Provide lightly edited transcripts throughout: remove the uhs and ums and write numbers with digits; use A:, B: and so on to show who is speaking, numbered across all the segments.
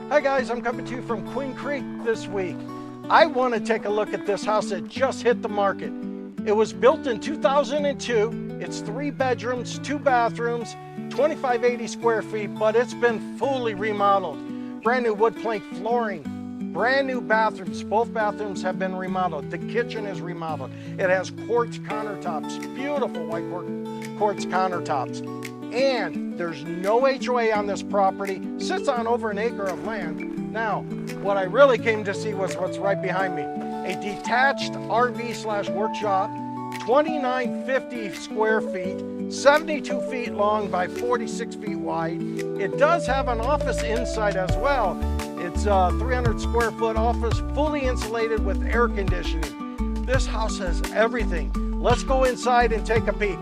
A: Hi guys, I'm coming to you from Queen Creek this week. I want to take a look at this house that just hit the market. It was built in 2002. It's 3 bedrooms, 2 bathrooms, 2580 square feet, but it's been fully remodeled. Brand new wood plank flooring, brand new bathrooms. Both bathrooms have been remodeled. The kitchen is remodeled. It has quartz countertops, beautiful white quartz countertops. And there's no HOA on this property. Sits on over an acre of land. Now, what I really came to see was what's right behind me. A detached RV/workshop, 2950 square feet, 72 feet long by 46 feet wide. It does have an office inside as well. It's a 300 square foot office, fully insulated with air conditioning. This house has everything. Let's go inside and take a peek.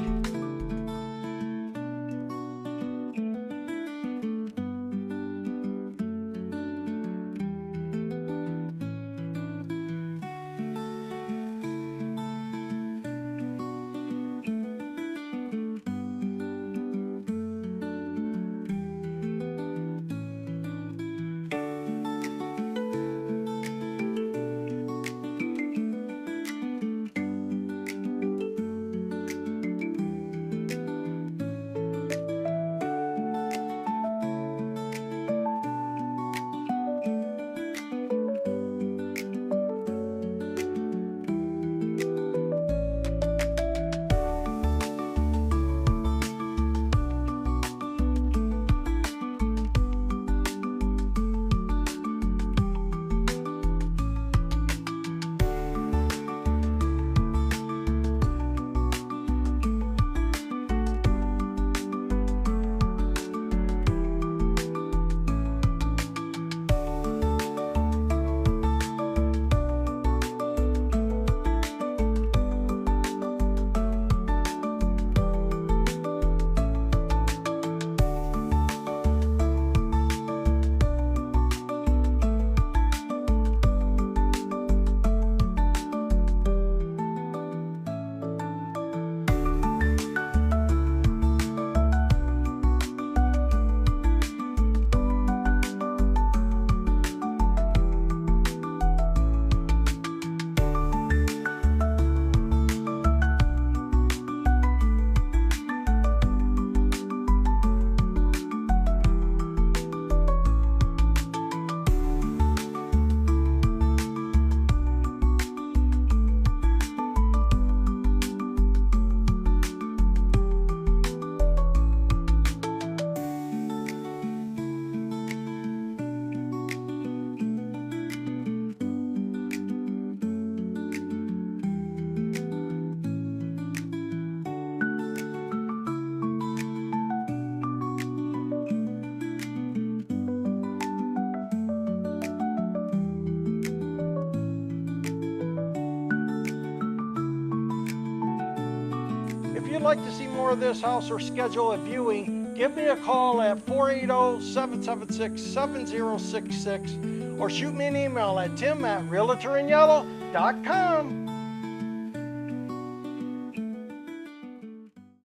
A: If you'd like to see more of this house or schedule a viewing, give me a call at 480-776-7066 or shoot me an email at tim@realtorinYellow.com.